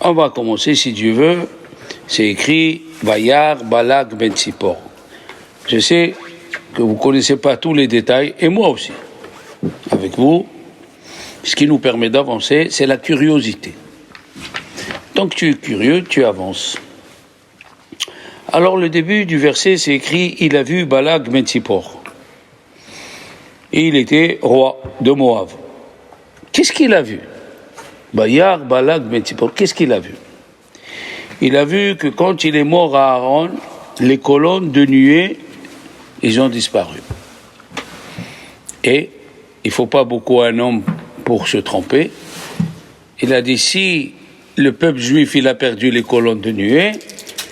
On va commencer, si Dieu veut. C'est écrit Vayar Balak ben Tzipor. Je sais que vous ne connaissez pas tous les détails, et moi aussi. Avec vous, ce qui nous permet d'avancer, c'est la curiosité. Donc tu es curieux, tu avances. Alors le début du verset, c'est écrit, il a vu Balak ben Tzipor. Et il était roi de Moab. Qu'est-ce qu'il a vu? Bayar Balak ben Tzipor, qu'est-ce qu'il a vu? Il a vu que quand il est mort à Aaron, les colonnes de nuée, ils ont disparu. Et il ne faut pas beaucoup à un homme pour se tromper. Il a dit, si le peuple juif il a perdu les colonnes de nuée,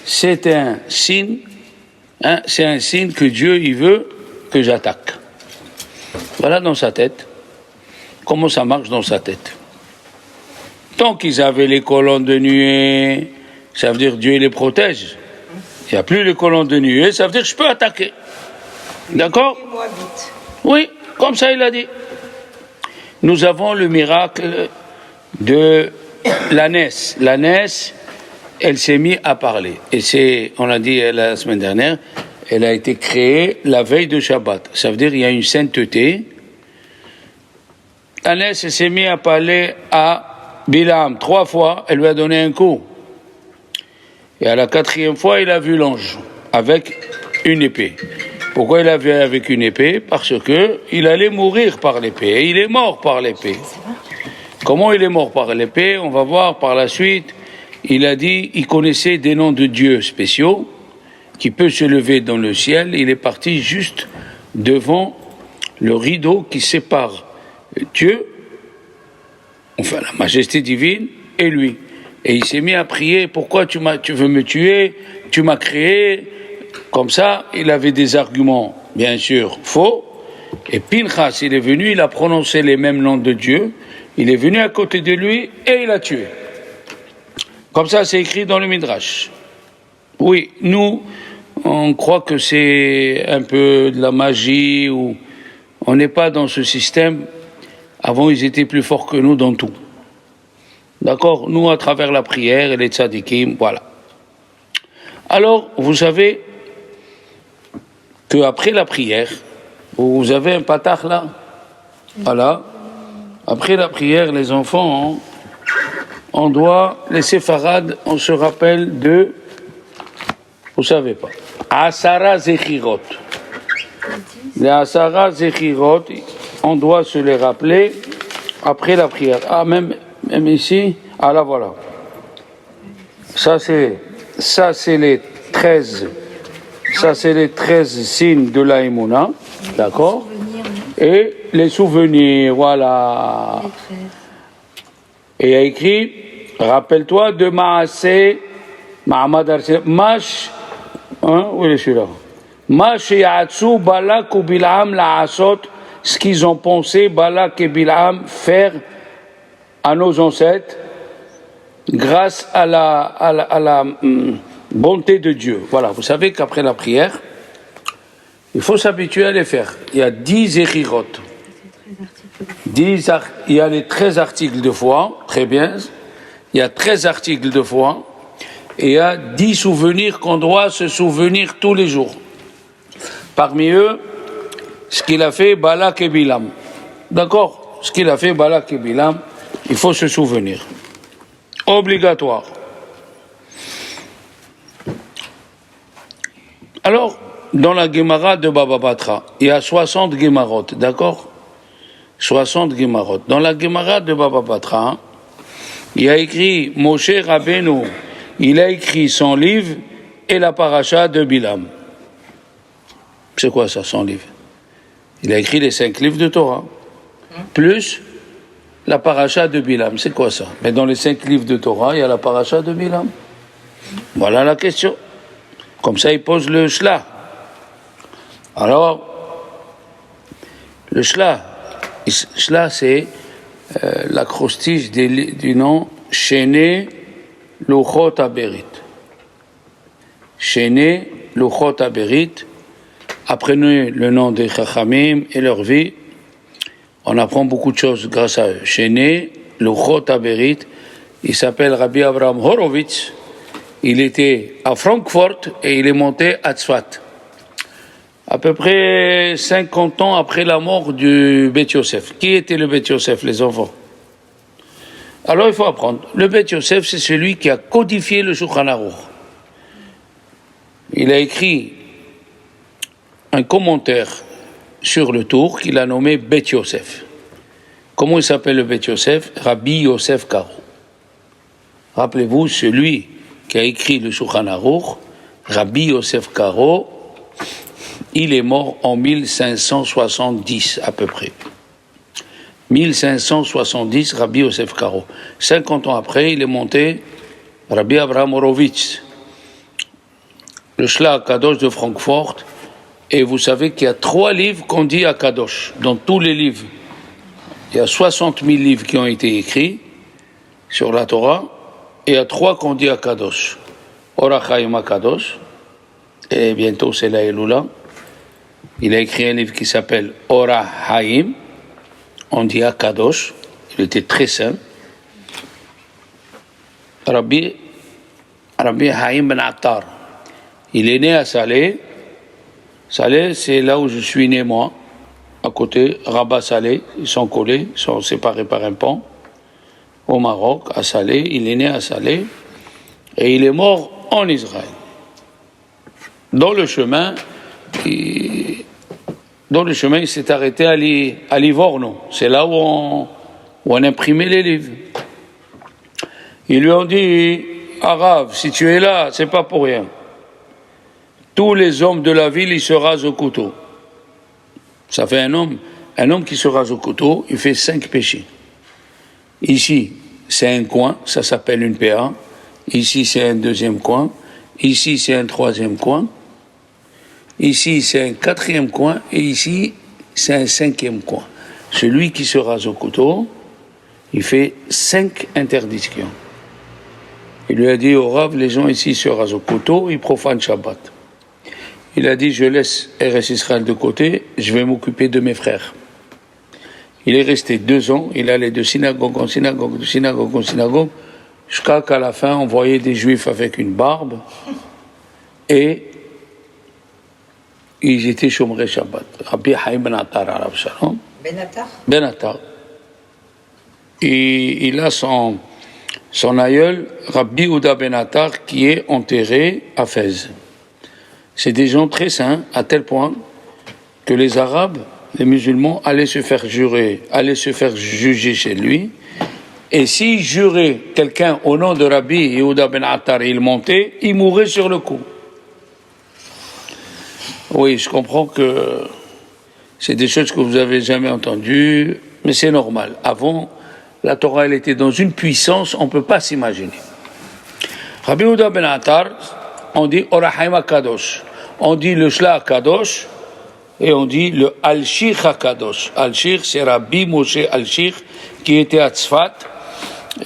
c'est un signe, c'est un signe que Dieu il veut que j'attaque. Voilà dans sa tête. Comment ça marche dans sa tête? Tant qu'ils avaient les colonnes de nuée, ça veut dire Dieu les protège. Il n'y a plus les colonnes de nuée, ça veut dire que je peux attaquer. D'accord? Oui, comme ça il a dit. Nous avons le miracle de l'ânesse. L'ânesse, elle s'est mise à parler. Et c'est, on l'a dit la semaine dernière, elle a été créée la veille de Shabbat. Ça veut dire qu'il y a une sainteté. L'ânesse s'est mise à parler à Bilam 3 fois, elle lui a donné un coup. Et à la 4e fois, il a vu l'ange avec une épée. Pourquoi il a vu avec une épée? Parce que il allait mourir par l'épée. Et il est mort par l'épée. Comment il est mort par l'épée? On va voir par la suite. Il a dit, il connaissait des noms de Dieu spéciaux, qui peut se lever dans le ciel. Il est parti juste devant le rideau qui sépare Dieu, enfin la majesté divine, et lui. Et il s'est mis à prier, pourquoi tu veux me tuer? Tu m'as créé. Comme ça, il avait des arguments, bien sûr, faux. Et Pinchas, il est venu, il a prononcé les mêmes noms de Dieu. Il est venu à côté de lui et il a tué. Comme ça, c'est écrit dans le Midrash. Oui, nous, on croit que c'est un peu de la magie, ou on n'est pas dans ce système. Avant, ils étaient plus forts que nous dans tout. D'accord? Nous, à travers la prière et les tzadikim, voilà. Alors, vous savez qu'après la prière, vous avez un patach là, voilà. Après la prière, les enfants, on doit, les séfarades, on se rappelle de, vous savez pas, Asara Zechirot. Les Asara Zechirot, on doit se les rappeler après la prière. Ah, même ici, ah là voilà. Ça c'est les 13. Ça c'est les 13 signes de la Emouna, d'accord? Et les souvenirs, voilà. Et il y a écrit, rappelle-toi de Maaseh, Mahamad Arsel, Mash, où est celui-là? Mash Ya'atsu Balak ou Bil'am La'asot, ce qu'ils ont pensé, Balak et Bil'am, faire à nos ancêtres, grâce à la bonté de Dieu. Voilà, vous savez qu'après la prière, il faut s'habituer à les faire. Il y a 10 échirot. Il y a les 13 articles de foi, très bien. Il y a 13 articles de foi. Et il y a 10 souvenirs qu'on doit se souvenir tous les jours. Parmi eux, ce qu'il a fait Balak et Bilam. D'accord? Ce qu'il a fait Balak et Bilam, il faut se souvenir. Obligatoire. Alors, dans la Gemara de Baba Batra, il y a 60 Gemarot, d'accord? 60 Gemarot. Dans la Gemara de Baba Batra, il y a écrit Moshe Rabbeinu, il a écrit son livre et la paracha de Bilam. C'est quoi ça, son livre? Il a écrit les 5 livres de Torah, plus la paracha de Bilam. C'est quoi ça? Mais dans les 5 livres de Torah, il y a la paracha de Bilam. Voilà la question. Comme ça, il pose le shla. Alors, le shla, c'est l'acrostiche du nom Shene Luchot Aberit. Shene Luchot Aberit. Apprenez le nom des Chachamim et leur vie. On apprend beaucoup de choses grâce à eux. Shene Luchot Aberit, il s'appelle Rabbi Abraham Horowitz, il était à Francfort et il est monté à Tzfat. À peu près 50 ans après la mort du Beth Yosef. Qui était le Beth Yosef, les enfants? Alors il faut apprendre. Le Beth Yosef, c'est celui qui a codifié le Shulchan Aruch. Il a écrit un commentaire sur le Tour qu'il a nommé Beth Yosef. Comment il s'appelle le Beth Yosef? Rabbi Yosef Karo. Rappelez-vous, celui qui a écrit le Shulchan Aruch, Rabbi Yosef Karo, il est mort en 1570 à peu près. 1570, Rabbi Yosef Karo. 50 ans après, il est monté Rabbi Abraham Horowitz, le Shla Kadosh de Francfort. Et vous savez qu'il y a 3 livres qu'on dit à Kadosh. Dans tous les livres, il y a 60 000 livres qui ont été écrits sur la Torah. Et il y a 3 qu'on dit à Kadosh. Orach Chaim Kadosh. Et bientôt, c'est la Elula. Il a écrit un livre qui s'appelle Orach Chaim. On dit à Kadosh. Il était très saint. Rabbi Chaim Ben Attar. Il est né à Salé. Salé, c'est là où je suis né, moi. À côté, Rabat Salé. Ils sont collés, ils sont séparés par un pont. Au Maroc, à Salé. Il est né à Salé. Et il est mort en Israël. Dans le chemin, il s'est arrêté à Livorno. C'est là où on imprimait les livres. Ils lui ont dit, Arabe, si tu es là, c'est pas pour rien. Tous les hommes de la ville, ils se rasent au couteau. Ça fait un homme qui se rase au couteau, il fait 5 péchés. Ici, c'est un coin, ça s'appelle une PA. Ici, c'est un deuxième coin. Ici, c'est un troisième coin. Ici, c'est un 4e coin. Et ici, c'est un 5e coin. Celui qui se rase au couteau, il fait 5 interdictions. Il lui a dit au Rav, les gens ici se rasent au couteau, ils profanent Shabbat. Il a dit, je laisse RS Israël de côté, je vais m'occuper de mes frères. Il est resté 2 ans, il allait de synagogue en synagogue, de synagogue en synagogue, jusqu'à qu'à la fin, on voyait des juifs avec une barbe, et ils étaient chômés Shabbat. Rabbi Chaim Ben Attar, Arav Shalom. Ben Attar? Ben Attar. Et il a son aïeul, Rabbi Ouda Ben Attar, qui est enterré à Fès. C'est des gens très saints, à tel point que les Arabes, les musulmans, allaient se faire juger chez lui. Et s'il jurait quelqu'un au nom de Rabbi Yehuda Ben Attar et il montait, il mourait sur le coup. Oui, je comprends que c'est des choses que vous n'avez jamais entendues, mais c'est normal. Avant, la Torah, elle était dans une puissance, on ne peut pas s'imaginer. Rabbi Yehuda Ben Attar, on dit Orach Chaim HaKadosh, on dit le Shla HaKadosh, et on dit le Al-Shir HaKadosh. Al-Shir, c'est Rabbi Moshe Al-Shir, qui était à Tzfat,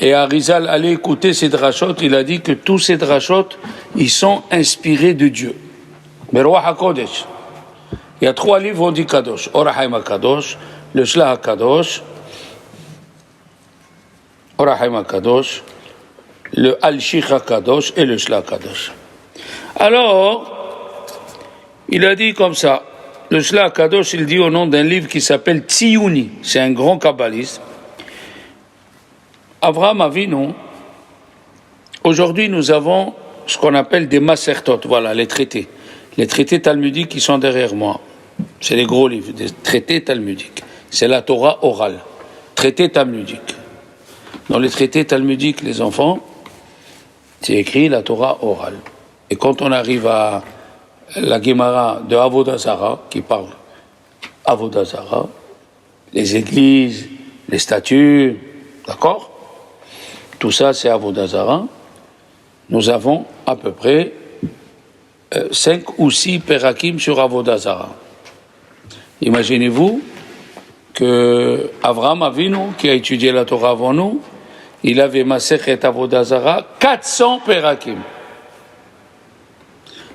et Arizal allait écouter ces drachot, il a dit que tous ces drachot, ils sont inspirés de Dieu. Mais Roi HaKodesh, il y a 3 livres, on dit Kadosh, Orach Chaim HaKadosh, le Shla HaKadosh, Orach Chaim HaKadosh, le Al-Shir HaKadosh et le Shla HaKadosh. Alors, il a dit comme ça, le Shla HaKadosh, il dit au nom d'un livre qui s'appelle Tziyuni, c'est un grand kabbaliste. Avraham Avinu, aujourd'hui nous avons ce qu'on appelle des masertot, voilà, les traités. Les traités talmudiques qui sont derrière moi. C'est les gros livres, des traités talmudiques. C'est la Torah orale, traités talmudiques. Dans les traités talmudiques, les enfants, c'est écrit la Torah orale. Et quand on arrive à la Gemara de Avodah Zarah, qui parle Avodah Zarah, les églises, les statues, d'accord? Tout ça, c'est Avodah Zarah. Nous avons à peu près 5 ou 6 pérakim sur Avodah Zarah. Imaginez-vous que Avraham Avinu, qui a étudié la Torah avant nous, il avait Masechet Avodah Zarah, 400 pérakim.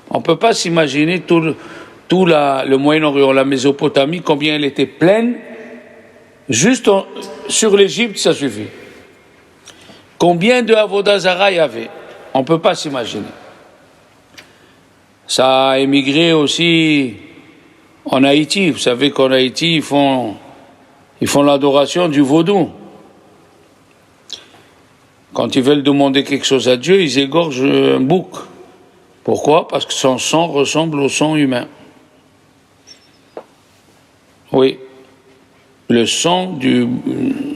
On ne peut pas s'imaginer tout le Moyen-Orient, la Mésopotamie, combien elle était pleine. Juste sur l'Égypte, ça suffit. Combien de Avodah Zara il y avait? On ne peut pas s'imaginer. Ça a émigré aussi en Haïti. Vous savez qu'en Haïti, ils font l'adoration du vaudou. Quand ils veulent demander quelque chose à Dieu, ils égorgent un bouc. Pourquoi? Parce que son sang ressemble au sang humain. Oui. Le sang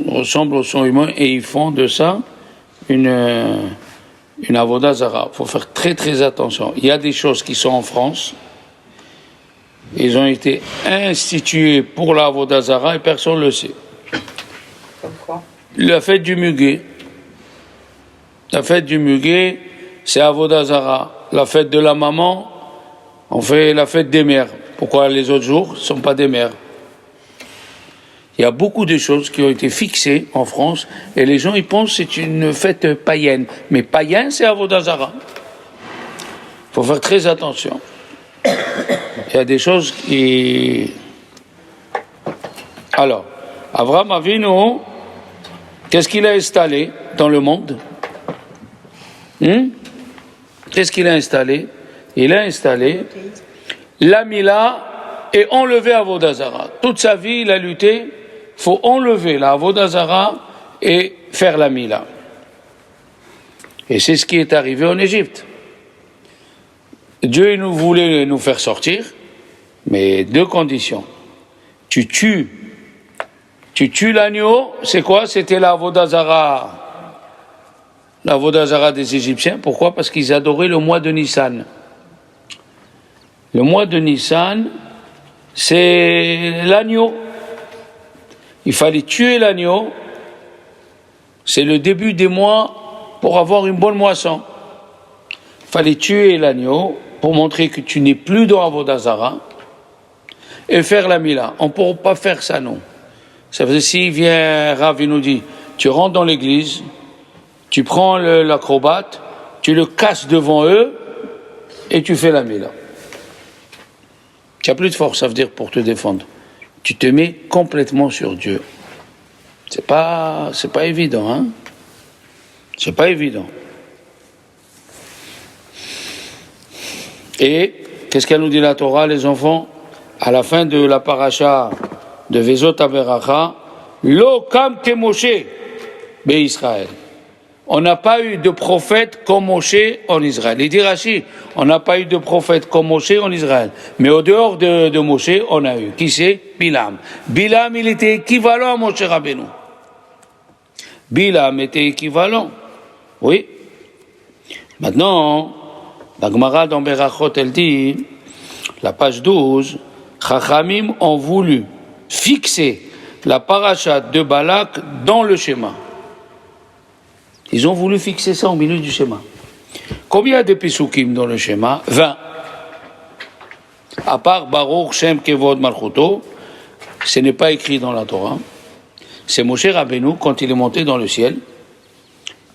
ressemble au sang humain et ils font de ça une Avodah Zara. Il faut faire très très attention. Il y a des choses qui sont en France. Ils ont été institués pour la Avodah Zara et personne ne le sait. Comme quoi? La fête du muguet. La fête du muguet, c'est Avodah Zara. La fête de la maman, on fait la fête des mères. Pourquoi les autres jours ne sont pas des mères? Il y a beaucoup de choses qui ont été fixées en France et les gens ils pensent que c'est une fête païenne. Mais païen, c'est Avodah Zara. Il faut faire très attention. Il y a des choses qui... Alors, Avraham Avinu, qu'est-ce qu'il a installé dans le monde? Qu'est-ce qu'il a installé? Il a installé la Mila et enlevé Avodah Zara. Toute sa vie, il a lutté. Il faut enlever la Avodah Zara et faire la Mila. Et c'est ce qui est arrivé en Égypte. Dieu nous voulait nous faire sortir, mais deux conditions. Tu tues l'agneau, c'est quoi? C'était la Avodah Zara. La Avodah Zara des Égyptiens. Pourquoi? Parce qu'ils adoraient le mois de Nissan. Le mois de Nissan, c'est l'agneau. Il fallait tuer l'agneau. C'est le début des mois pour avoir une bonne moisson. Il fallait tuer l'agneau pour montrer que tu n'es plus dans Avodah Zara et faire la Mila. On ne pourra pas faire ça, non. Ça veut dire, s'il vient Rav, il nous dit, tu rentres dans l'église, tu prends l'acrobate, tu le casses devant eux et tu fais la Mila. Tu n'as plus de force, ça veut dire, pour te défendre. Tu te mets complètement sur Dieu. C'est pas évident, hein. C'est pas évident. Et qu'est-ce qu'elle nous dit la Torah, les enfants? À la fin de la paracha de Vezot Averacha, Lo kam ke Moshe be Israël. On n'a pas eu de prophète comme Moshe en Israël. Il dit Rashi, on n'a pas eu de prophète comme Moshe en Israël. Mais au dehors de Moshe, on a eu. Qui c'est? Bilam. Bilam, il était équivalent à Moshe Rabbeinu. Bilam était équivalent. Oui. Maintenant, la Gemara dans Berachot, elle dit, la page 12, Chachamim ont voulu fixer la paracha de Balak dans le schéma. Ils ont voulu fixer ça au milieu du schéma. Combien de Pesukim dans le schéma? 20. À part Baruch Shem Kevod Malchuto, ce n'est pas écrit dans la Torah. C'est Moshe Rabbeinu, quand il est monté dans le ciel,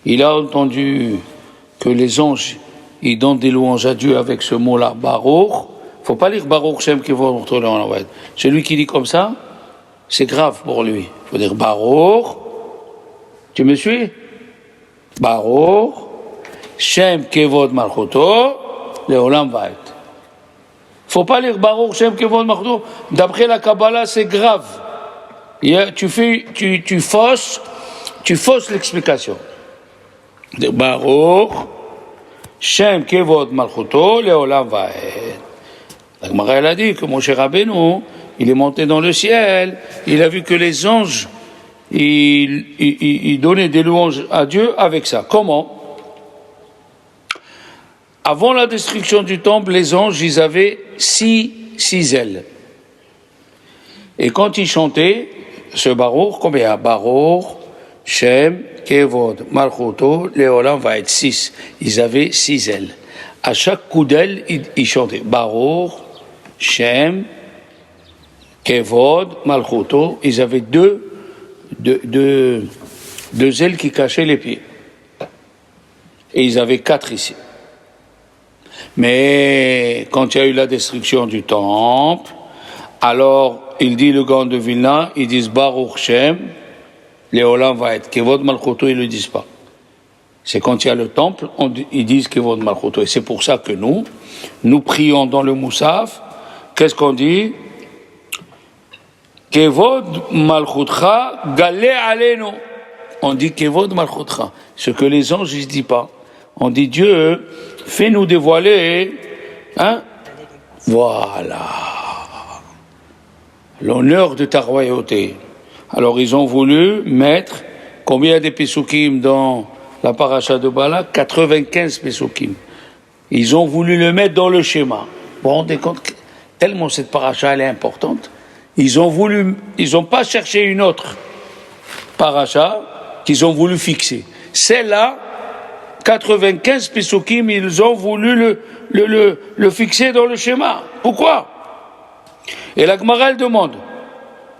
il a entendu que les anges, ils donnent des louanges à Dieu avec ce mot-là, Baruch. Il ne faut pas lire Baruch Shem Kevod Malchuto. Celui qui dit comme ça, c'est grave pour lui. Il faut dire Baruch. Tu me suis? Baruch, Shem Kevod Malchuto, Leolam Vaed. Faut pas lire Baruch, Shem Kevod Malchuto. D'après la Kabbalah, c'est grave. Tu fausses l'explication. Baruch, Shem Kevod Malchuto, Leolam Vaed. La Gemara elle a dit que Moshe Rabbeinu, il est monté dans le ciel, il a vu que les anges il donnait des louanges à Dieu avec ça. Comment? Avant la destruction du temple, les anges, ils avaient six ailes. Et quand ils chantaient, ce Baruch, combien? Baruch, Shem, Kevod, Malchuto, Leolam va être 6. Ils avaient 6 ailes. À chaque coup d'aile, ils chantaient Baruch, Shem, Kevod, Malchuto. Ils avaient deux ailes qui cachaient les pieds. Et ils avaient 4 ici. Mais quand il y a eu la destruction du temple, alors il dit le Gaon de Vilna, ils disent Baruch Shem, Leolam va être Kevod Malchuto, ils ne le disent pas. C'est quand il y a le temple, ils disent Kevod Malchuto. Et c'est pour ça que nous prions dans le Moussaf. Qu'est-ce qu'on dit? Kevod Malchutcha Galé Aleno. On dit Kevod Malchutcha. Ce que les anges ne disent pas. On dit Dieu, fais-nous dévoiler, hein? Voilà. L'honneur de ta royauté. Alors ils ont voulu mettre, combien il y a des Pesukim dans la paracha de Balak? 95 Pesukim. Ils ont voulu le mettre dans le schéma. Vous vous rendez compte, tellement cette paracha elle est importante. Ils ont pas cherché une autre paracha qu'ils ont voulu fixer. Celle-là, 95 Pesukim, ils ont voulu le fixer dans le schéma. Pourquoi? Et la Gemara elle demande,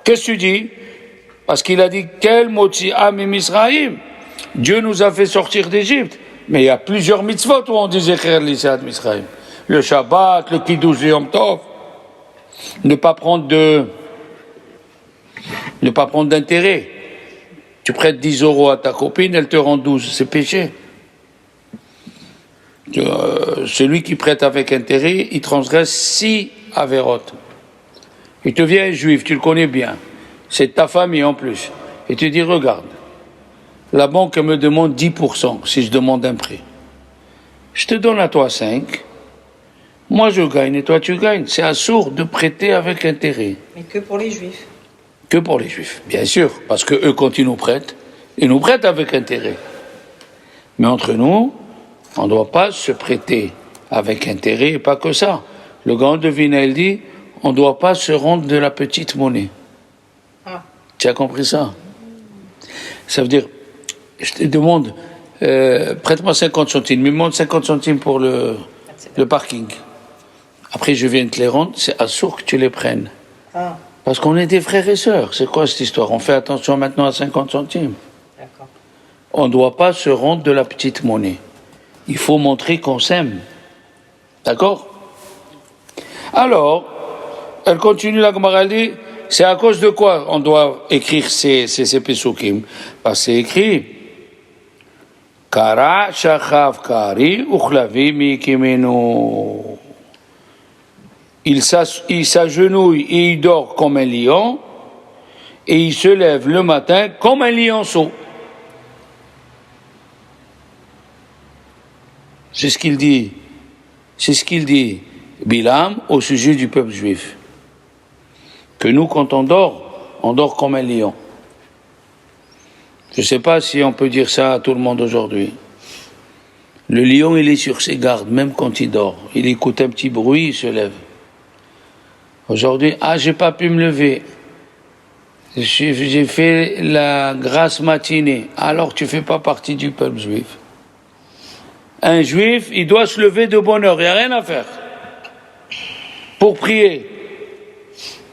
qu'est-ce que tu dis? Parce qu'il a dit, quel motzi ami Misraïm? Dieu nous a fait sortir d'Égypte. Mais il y a plusieurs mitzvot où on dit Zecher l'Isad Misraïm. Le Shabbat, le Kiddush de Yom Tov. Ne pas prendre d'intérêt. Tu prêtes 10 euros à ta copine, elle te rend 12. C'est péché. Celui qui prête avec intérêt, il transgresse 6 avérotes. Il te vient un juif, tu le connais bien. C'est ta famille en plus. Et tu dis, regarde, la banque me demande 10% si je demande un prêt. Je te donne à toi 5. Moi je gagne et toi tu gagnes. C'est assourd de prêter avec intérêt. Mais que pour les juifs. Que pour les juifs, bien sûr. Parce que eux, quand ils nous prêtent avec intérêt. Mais entre nous, on ne doit pas se prêter avec intérêt et pas que ça. Le grand devina, il dit, on ne doit pas se rendre de la petite monnaie. Ah. Tu as compris ça? Ça veut dire, je te demande, prête-moi 50 centimes, il me demande 50 centimes pour le parking. Après, je viens te les rendre, c'est assourd que tu les prennes. Ah. Parce qu'on est des frères et sœurs. C'est quoi cette histoire? On fait attention maintenant à 50 centimes. D'accord. On ne doit pas se rendre de la petite monnaie. Il faut montrer qu'on s'aime. D'accord? Alors, elle continue, la Gemara dit, c'est à cause de quoi on doit écrire ces pesukim? Parce que c'est écrit Kara shachav kari uchlavi mikimenu. Il s'agenouille et il dort comme un lion, et il se lève le matin comme un lionceau. C'est ce qu'il dit Bilam au sujet du peuple juif. Que nous, quand on dort comme un lion. Je ne sais pas si on peut dire ça à tout le monde aujourd'hui. Le lion, il est sur ses gardes, même quand il dort. Il écoute un petit bruit, il se lève. Aujourd'hui, j'ai pas pu me lever. J'ai fait la grasse matinée. Alors tu fais pas partie du peuple juif. Un juif, il doit se lever de bonne heure, il n'y a rien à faire. Pour prier.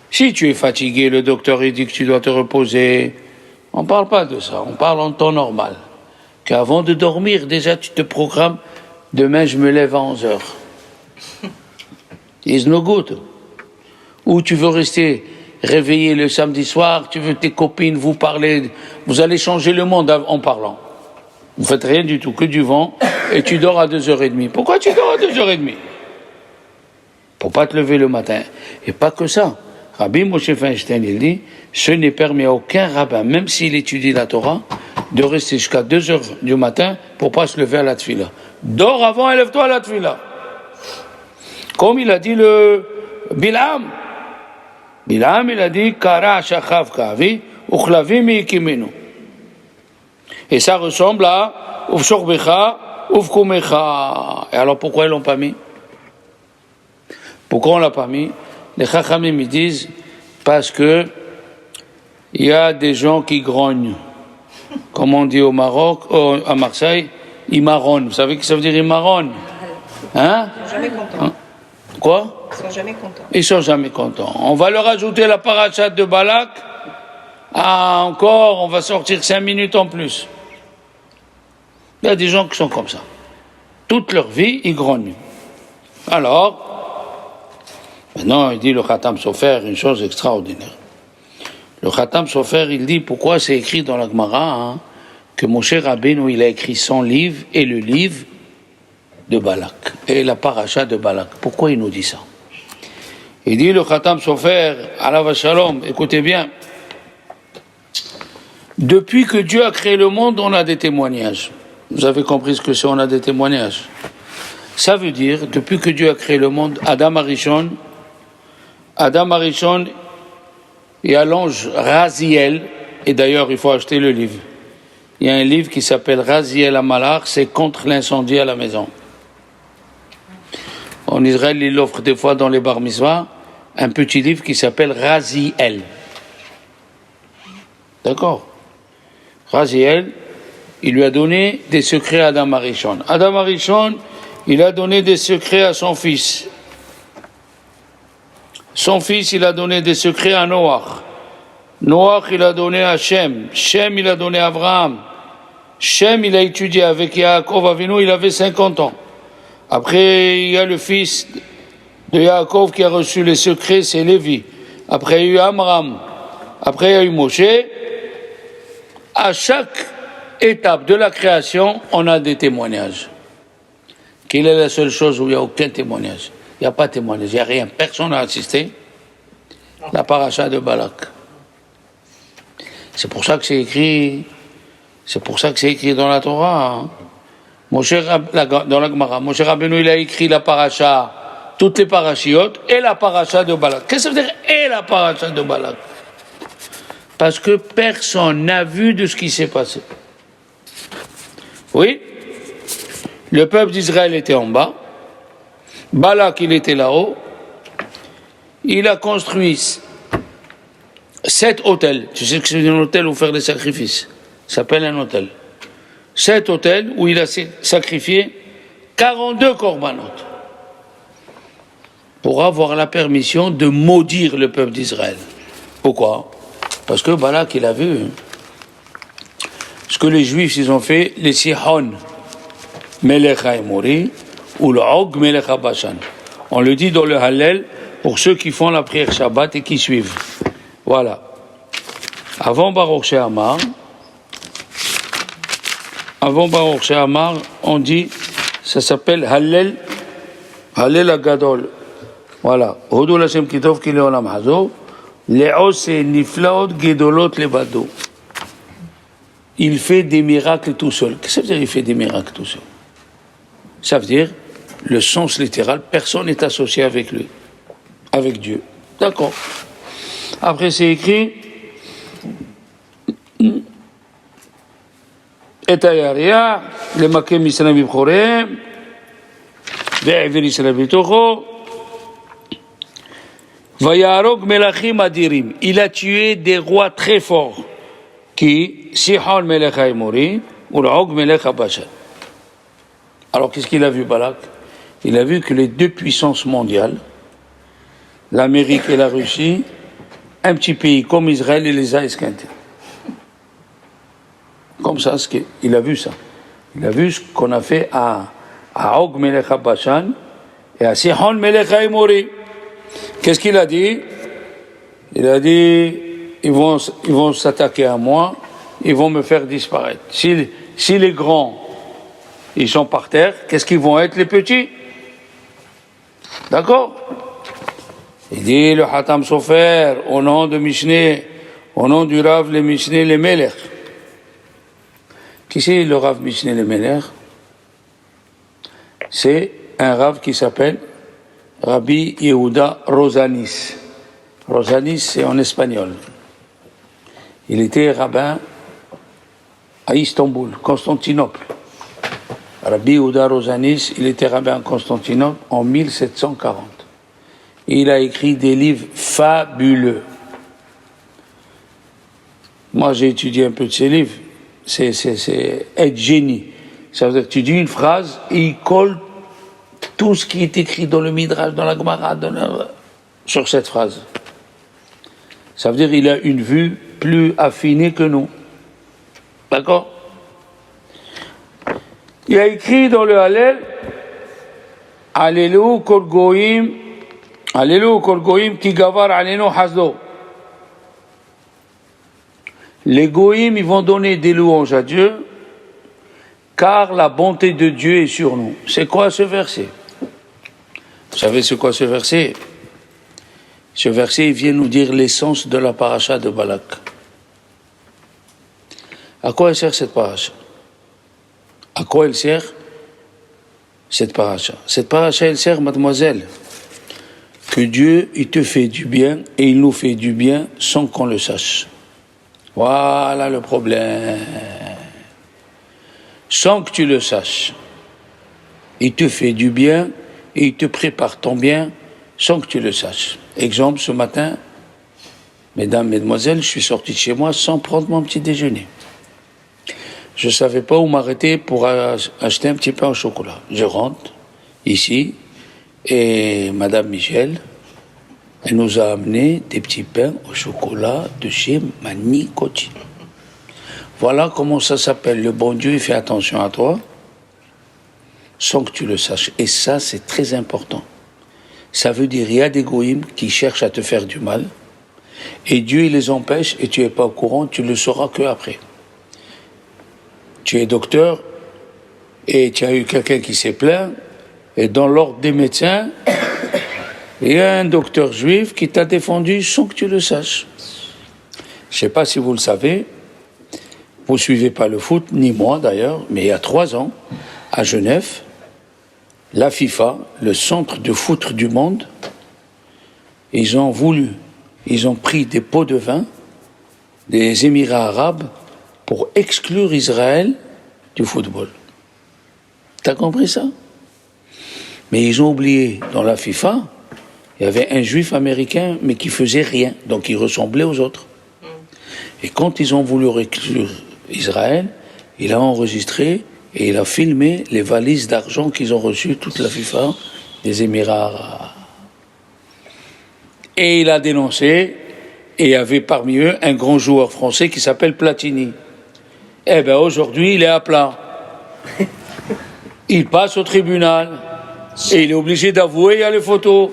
Si tu es fatigué, le docteur il dit que tu dois te reposer. On ne parle pas de ça, on parle en temps normal. Qu'avant de dormir, déjà tu te programmes, demain je me lève à 11h. It's no good. Ou tu veux rester réveillé le samedi soir, tu veux tes copines, vous parler, vous allez changer le monde en parlant. Vous faites rien du tout, que du vent, et tu dors à 2h30. Pourquoi tu dors à 2h30? Pour pas te lever le matin. Et pas que ça. Rabbi Moshe Feinstein, il dit, ce n'est permis à aucun rabbin, même s'il étudie la Torah, de rester jusqu'à 2h du matin pour pas se lever à la tfila. Dors avant et lève-toi à la tfila. Comme il a dit le Bilam. Bilam, il a dit, Kara shachav kavi, uchlavi mikimenu. Et ça ressemble à Ufshorbecha, Ufkumecha. Et alors pourquoi ils l'ont pas mis? Pourquoi on l'a pas mis? Les Chachamim me disent parce que il y a des gens qui grognent. Comme on dit au Maroc, à Marseille, ils marronnent. Vous savez ce que ça veut dire ils marronnent? Hein? Ils sont jamais contents. Quoi? Ils sont jamais contents. Ils sont jamais contents. On va leur ajouter la parachat de Balak. Ah, encore, on va sortir 5 minutes en plus. Il y a des gens qui sont comme ça. Toute leur vie, ils grognent. Alors, maintenant, il dit le Khatam Sofer, une chose extraordinaire. Le Khatam Sofer, il dit pourquoi c'est écrit dans la Gemara que Moshe Rabbeinu, il a écrit son livre et le livre de Balak, et la paracha de Balak. Pourquoi il nous dit ça? Il dit, le Khatam Sofer, alav shalom, écoutez bien, depuis que Dieu a créé le monde, on a des témoignages. Vous avez compris ce que c'est, on a des témoignages. Ça veut dire, depuis que Dieu a créé le monde, Adam Arishon, il y a l'ange Raziel, et d'ailleurs, il faut acheter le livre. Il y a un livre qui s'appelle Raziel Amalach, c'est contre l'incendie à la maison. En Israël, il offre des fois dans les bar mitzvah un petit livre qui s'appelle Raziel. D'accord? Raziel, il lui a donné des secrets à Adam Arishon. Adam Arishon, il a donné des secrets à son fils. Son fils, il a donné des secrets à Noach. Noach, il a donné à Shem. Shem, il a donné à Abraham. Shem, il a étudié avec Yaakov Avinu, il avait 50 ans. Après, il y a le fils de Yaakov qui a reçu les secrets, c'est Lévi. Après, il y a eu Amram. Après, il y a eu Moshe. À chaque étape de la création, on a des témoignages. Quelle est la seule chose où il n'y a aucun témoignage? Il n'y a pas de témoignage, il n'y a rien. Personne n'a assisté. La paracha de Balak. C'est pour ça que c'est écrit. C'est pour ça que c'est écrit dans la Torah. Hein. Dans la Gemara, Moshe Rabbeinu, il a écrit la paracha, toutes les parachiotes, et la paracha de Balak. Qu'est-ce que ça veut dire, et la paracha de Balak? Parce que personne n'a vu de ce qui s'est passé. Oui? Le peuple d'Israël était en bas. Balak, il était là-haut. Il a construit 7 hôtels. Tu sais que c'est un hôtel où faire des sacrifices. Ça s'appelle un hôtel. 7 hôtels où il a sacrifié 42 corbanotes pour avoir la permission de maudire le peuple d'Israël. Pourquoi? Parce que Balak, il a vu ce que les Juifs, ils ont fait, les Sihon, Melech HaEmori, ou le Og Melech HaBashan. On le dit dans le Hallel pour ceux qui font la prière Shabbat et qui suivent. Voilà. Avant Baruch She'amar, on dit, ça s'appelle Hallel, Hallel Agadol. Voilà. Hodou Lashem Kitov Ki Leolam Hazo, Le'os Niflaot Gedolot Levado. Il fait des miracles tout seul. Qu'est-ce que ça veut dire, il fait des miracles tout seul? Ça veut dire, le sens littéral, personne n'est associé avec lui, avec Dieu. D'accord. Après, c'est écrit, את הירח, למכה מצרים בבחוריהם, והעביר ישראל בתוכו, ויהרוג מלכים אדירים. Il a tué des rois très forts, qui, Sihon melech האמורי, ולעוג מלך הבשן. Alors, qu'est-ce qu'il a vu, Balak? Il a vu que les deux puissances mondiales, l'Amérique et la Russie, un petit pays comme Israël, il les a esquintés. Comme ça, il a vu ça. Il a vu ce qu'on a fait à Og Melech HaBashan et à Sihon Melech HaEmori. Qu'est-ce qu'il a dit? Il a dit, ils vont s'attaquer à moi, ils vont me faire disparaître. Si les grands, ils sont par terre, qu'est-ce qu'ils vont être les petits? D'accord? Il dit, le Khatam Sofer, au nom de Mishneh, au nom du Rav, les Mishneh, les Melech. Qui c'est le Rav Mishneh le Melech? C'est un Rav qui s'appelle Rabbi Yehuda Rosanis. Rosanis, c'est en espagnol. Il était rabbin à Istanbul, Constantinople. Rabbi Yehuda Rosanis, il était rabbin à Constantinople en 1740. Il a écrit des livres fabuleux. Moi, j'ai étudié un peu de ses livres. C'est être génie. Ça veut dire que tu dis une phrase et il colle tout ce qui est écrit dans le Midrash, dans la Gemara, sur cette phrase. Ça veut dire qu'il a une vue plus affinée que nous. D'accord? Il a écrit dans le Hallel, Allélu kol goyim, Allélu kol goyim ki gavar alenu hasdo. Les goïms, ils vont donner des louanges à Dieu car la bonté de Dieu est sur nous. C'est quoi ce verset? Vous savez c'est quoi ce verset? Ce verset il vient nous dire l'essence de la paracha de Balak. À quoi elle sert cette paracha? À quoi elle sert cette paracha? Cette paracha elle sert, mademoiselle, que Dieu il te fait du bien et il nous fait du bien sans qu'on le sache. Voilà le problème. Sans que tu le saches. Il te fait du bien et il te prépare ton bien sans que tu le saches. Exemple, ce matin, mesdames, mesdemoiselles, je suis sorti de chez moi sans prendre mon petit déjeuner. Je ne savais pas où m'arrêter pour acheter un petit pain au chocolat. Je rentre ici et Madame Michel, elle nous a amené des petits pains au chocolat de chez Manicoti. Voilà comment ça s'appelle. Le bon Dieu, il fait attention à toi sans que tu le saches. Et ça, c'est très important. Ça veut dire qu'il y a des goïms qui cherchent à te faire du mal et Dieu, il les empêche et tu n'es pas au courant, tu le sauras qu'après. Tu es docteur et tu as eu quelqu'un qui s'est plaint et dans l'ordre des médecins, il y a un docteur juif qui t'a défendu sans que tu le saches. Je ne sais pas si vous le savez, vous ne suivez pas le foot, ni moi d'ailleurs, mais il y a 3 ans, à Genève, la FIFA, le centre de foot du monde, ils ont pris des pots de vin des Émirats arabes pour exclure Israël du football. T'as compris ça? Mais ils ont oublié, dans la FIFA, il y avait un juif américain, mais qui faisait rien, donc il ressemblait aux autres. Et quand ils ont voulu exclure Israël, il a enregistré et il a filmé les valises d'argent qu'ils ont reçues, toute la FIFA, des Émirats arabes. Et il a dénoncé, et il y avait parmi eux un grand joueur français qui s'appelle Platini. Eh bien aujourd'hui, il est à plat. Il passe au tribunal, et il est obligé d'avouer, il y a les photos.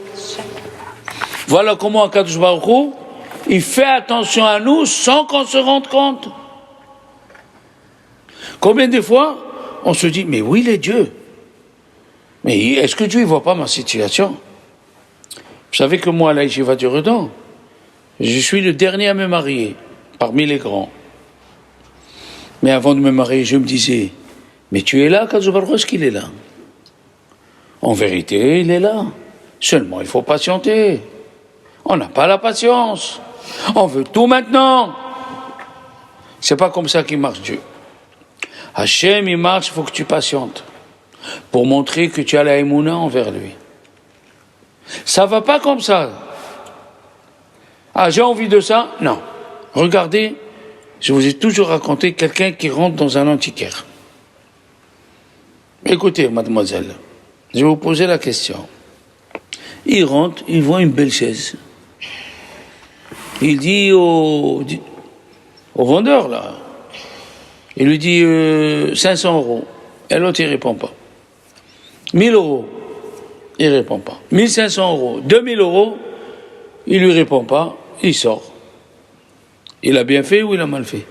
Voilà comment Akadosh Baruch Hu, il fait attention à nous sans qu'on se rende compte. Combien de fois on se dit, mais oui, il est Dieu. Mais est-ce que Dieu ne voit pas ma situation? Vous savez que moi, à la Yeshiva du Redon, je suis le dernier à me marier, parmi les grands. Mais avant de me marier, je me disais, mais tu es là, Akadosh Baruch Hu, est-ce qu'il est là? En vérité, il est là. Seulement, il faut patienter. On n'a pas la patience. On veut tout maintenant. C'est pas comme ça qu'il marche Dieu. Hachem, il marche, il faut que tu patientes. Pour montrer que tu as la émouna envers lui. Ça va pas comme ça. Ah, j'ai envie de ça? Non. Regardez, je vous ai toujours raconté quelqu'un qui rentre dans un antiquaire. Écoutez, mademoiselle, je vais vous poser la question. Il rentre, il voit une belle chaise. Il dit au vendeur, là, il lui dit 500 €. Et l'autre, il répond pas. 1000 €, il répond pas. 1500 €, 2000 €, il lui répond pas, il sort. Il a bien fait ou il a mal fait?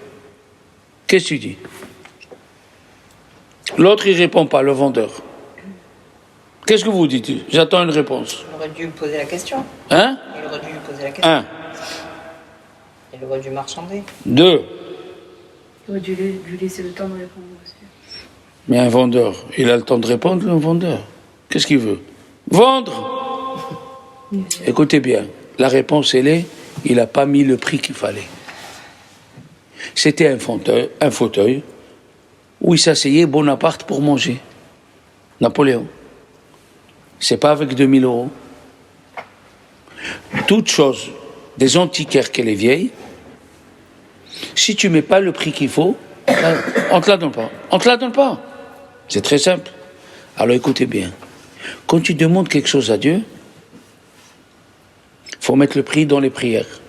Qu'est-ce que tu dis? L'autre, il répond pas, le vendeur. Qu'est-ce que vous dites? J'attends une réponse. Il aurait dû lui poser la question. Hein? Il aurait dû lui poser la question. 1. Il aurait dû marchander. 2. Il aurait dû lui laisser le temps de répondre aussi. Mais un vendeur, il a le temps de répondre, le vendeur. Qu'est-ce qu'il veut? Vendre! Écoutez bien, la réponse, elle est, il n'a pas mis le prix qu'il fallait. C'était un fauteuil où il s'asseyait Bonaparte pour manger. Napoléon. C'est pas avec 2000 €. Toute chose, des antiquaires qu'elle est vieille, si tu mets pas le prix qu'il faut, on te la donne pas. On te la donne pas. C'est très simple. Alors écoutez bien. Quand tu demandes quelque chose à Dieu, faut mettre le prix dans les prières.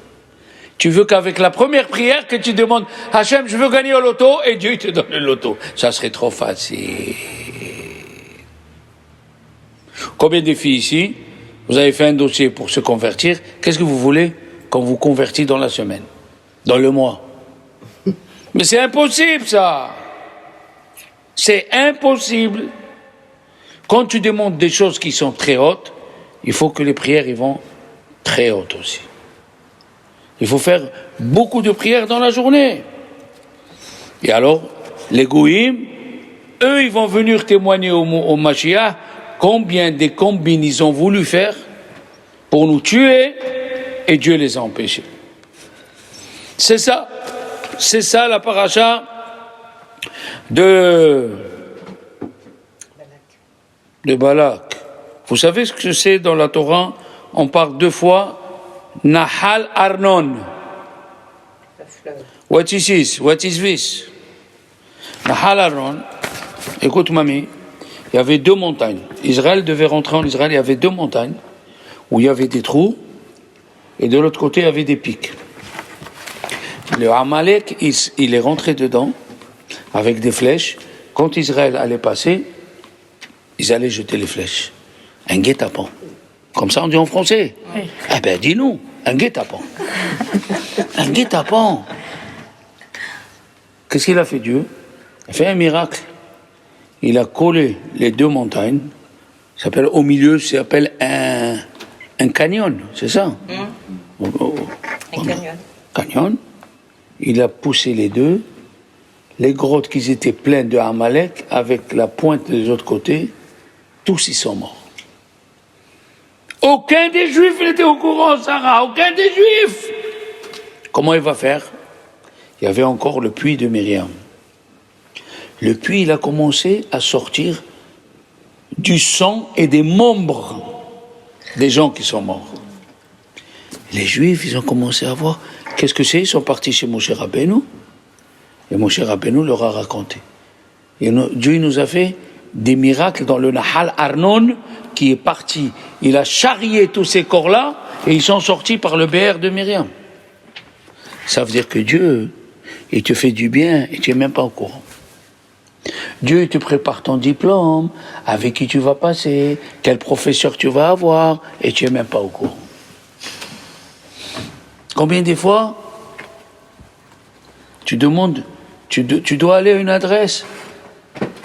Tu veux qu'avec la première prière que tu demandes, Hachem, je veux gagner au loto, et Dieu il te donne le loto. Ça serait trop facile. Combien de filles ici, vous avez fait un dossier pour se convertir, qu'est-ce que vous voulez qu'on vous convertit dans la semaine, dans le mois? Mais c'est impossible ça. C'est impossible. Quand tu demandes des choses qui sont très hautes, il faut que les prières ils vont très hautes aussi. Il faut faire beaucoup de prières dans la journée. Et alors, les goïms, eux, ils vont venir témoigner au Mashiach combien des combines ils ont voulu faire pour nous tuer et Dieu les a empêchés. C'est ça la paracha de Balak. Vous savez ce que c'est dans la Torah? On parle 2 fois Nahal Arnon. What is this? What is this? Nahal Arnon. Écoute, mamie, il y avait 2 montagnes. Israël devait rentrer en Israël, il y avait 2 montagnes où il y avait des trous et de l'autre côté il y avait des pics. Le Amalek, il est rentré dedans avec des flèches. Quand Israël allait passer, ils allaient jeter les flèches. Un guet-apens. Comme ça on dit en français. Oui. Eh ben dis-nous, un guet-apens. Un guet-apens. Qu'est-ce qu'il a fait Dieu? Il a fait un miracle. Il a collé les 2 montagnes. Ça s'appelle, au milieu, ça s'appelle un canyon, c'est ça? Un canyon. Canyon. Il a poussé les 2. Les grottes qui étaient pleines de Amalek, avec la pointe des autres côtés, tous ils sont morts. Aucun des Juifs n'était au courant, Sarah, aucun des Juifs. Comment il va faire? Il y avait encore le puits de Myriam. Le puits, il a commencé à sortir du sang et des membres des gens qui sont morts. Les Juifs, ils ont commencé à voir, qu'est-ce que c'est? Ils sont partis chez Moshe Rabbeinu, et Moshe Rabbeinu leur a raconté. Et Dieu nous a fait des miracles dans le Nahal Arnon, qui est parti. Il a charrié tous ces corps-là, et ils sont sortis par le BR de Myriam. Ça veut dire que Dieu, il te fait du bien, et tu n'es même pas au courant. Dieu il te prépare ton diplôme, avec qui tu vas passer, quel professeur tu vas avoir, et tu n'es même pas au courant. Combien des fois, tu demandes, tu dois aller à une adresse,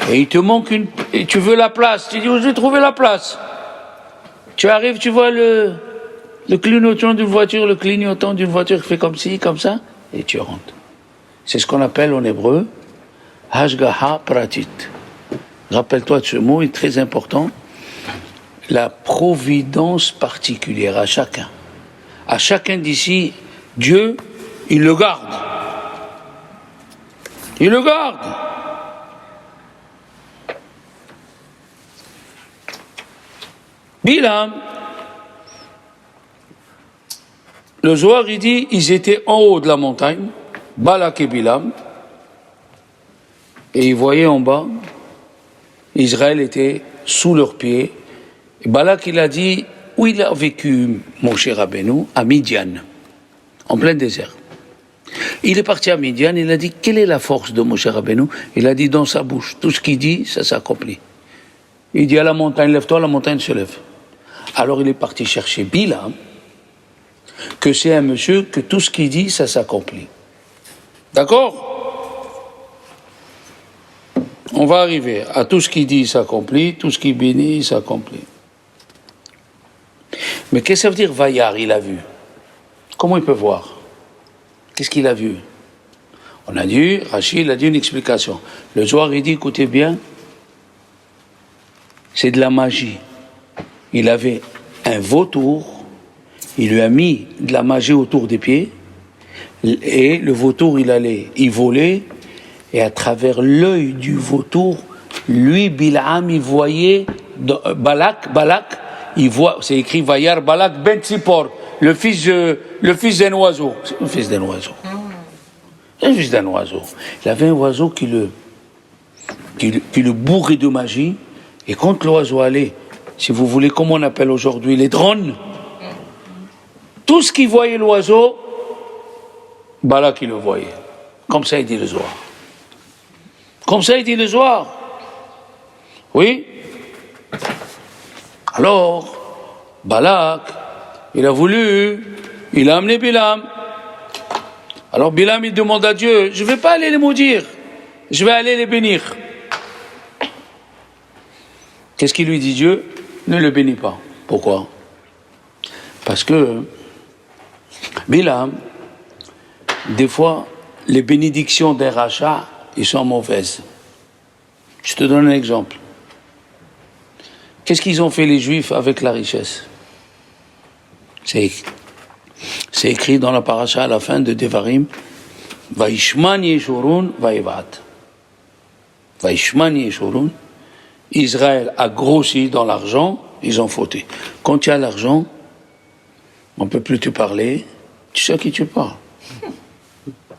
et il te manque et tu veux la place, tu dis où je vais trouver la place. Tu arrives, tu vois le clignotant d'une voiture, qui fait comme ci, comme ça, et tu rentres. C'est ce qu'on appelle en hébreu Hashgaha Pratit. Rappelle-toi de ce mot, il est très important. La providence particulière à chacun. À chacun d'ici, Dieu, il le garde. Il le garde. Bilam, le Zohar, il dit, ils étaient en haut de la montagne, Balak et Bilam, et ils voyaient en bas, Israël était sous leurs pieds. Et Balak, il a dit, où il a vécu Moshe Rabbeinu? À Midian, en plein désert. Il est parti à Midian, il a dit, quelle est la force de Moshe Rabbeinu? Il a dit dans sa bouche, tout ce qu'il dit, ça s'accomplit. Il dit à la montagne, lève-toi, la montagne se lève. Alors il est parti chercher Bilam, que c'est un monsieur que tout ce qu'il dit, ça s'accomplit. D'accord? On va arriver à tout ce qu'il dit s'accomplit, tout ce qu'il bénit s'accomplit. Mais qu'est-ce que ça veut dire Vaillard, il a vu? Comment il peut voir? Qu'est-ce qu'il a vu? On a dit, Rachid a dit une explication. Le Zohar, il dit, écoutez bien, c'est de la magie. Il avait un vautour, il lui a mis de la magie autour des pieds, et le vautour, il volait, et à travers l'œil du vautour, lui, Bil'am, il voyait, Balak, il voit, c'est écrit Vayar Balak ben Tzipor, le fils d'un oiseau. C'est le fils d'un oiseau. Le fils d'un oiseau. Il avait un oiseau qui le bourrait de magie, et quand l'oiseau allait, si vous voulez, comme on appelle aujourd'hui les drones, tout ce qui voyait l'oiseau, Balak il le voyait. Comme ça il dit le Zohar. Comme ça il dit le Zohar. Oui. Alors, Balak, il a amené Bilam. Alors Bilam il demande à Dieu, je ne vais pas aller les maudire, je vais aller les bénir. Qu'est-ce qu'il lui dit Dieu? Ne le bénis pas. Pourquoi? Parce que Bilam, des fois, les bénédictions des rachats, ils sont mauvaises. Je te donne un exemple. Qu'est-ce qu'ils ont fait les Juifs avec la richesse? C'est écrit dans la paracha à la fin de Devarim. Vaishman Yeshurun Vaïvat. Vaishman Yeshurun. Israël a grossi dans l'argent, ils ont fauté. Quand tu as l'argent, on ne peut plus te parler, tu sais à qui tu parles.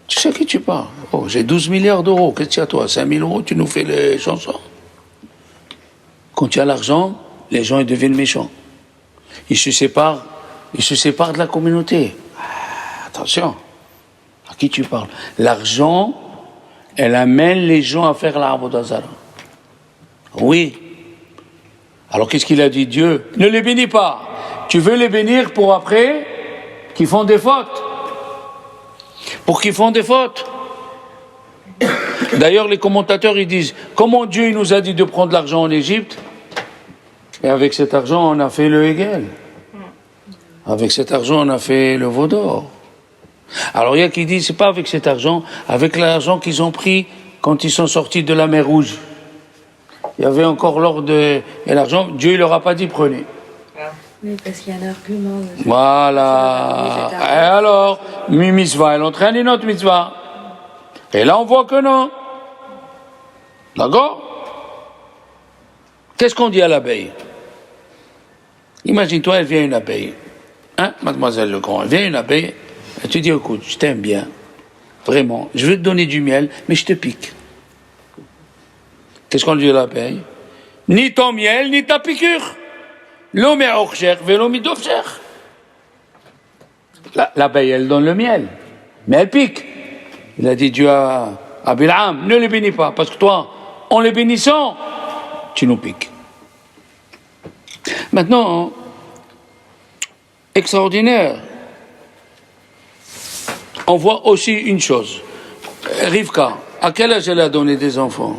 Tu sais à qui tu parles. Oh, j'ai 12 milliards d'euros, qu'est-ce que tu as toi? 5 000 euros, tu nous fais les chansons. Quand tu as l'argent, les gens ils deviennent méchants. Ils se séparent de la communauté. Attention, à qui tu parles? L'argent, elle amène les gens à faire la Avodah Zarah. Oui. Alors qu'est-ce qu'il a dit Dieu? Ne les bénis pas. Tu veux les bénir pour après qu'ils font des fautes. Pour qu'ils font des fautes. D'ailleurs, les commentateurs, ils disent, comment Dieu il nous a dit de prendre l'argent en Égypte? Et avec cet argent, on a fait le Hegel. Avec cet argent, on a fait le veau d'or. Alors il y a qui disent, c'est pas avec cet argent, avec l'argent qu'ils ont pris quand ils sont sortis de la mer Rouge. Il y avait encore l'or et l'argent, Dieu ne leur a pas dit prenez. Oui, parce qu'il y a un argument. Voilà. Et alors, mi-mitzvah, elle entraîne une autre mitzvah. Et là, on voit que non. D'accord? Qu'est-ce qu'on dit à l'abeille? Imagine-toi, elle vient une abeille. Hein, mademoiselle Legrand, elle vient une abeille, et tu dis, écoute, je t'aime bien. Vraiment, je veux te donner du miel, mais je te pique. Qu'est-ce qu'on dit à l'abeille? Ni ton miel, ni ta piqûre. L'homme est orcher, l'homme est d'orcher. L'abeille, elle donne le miel, mais elle pique. Il a dit Dieu à Bilam, ne les bénis pas, parce que toi, en les bénissant, tu nous piques. Maintenant, extraordinaire, on voit aussi une chose. Rivka, à quel âge elle a donné des enfants?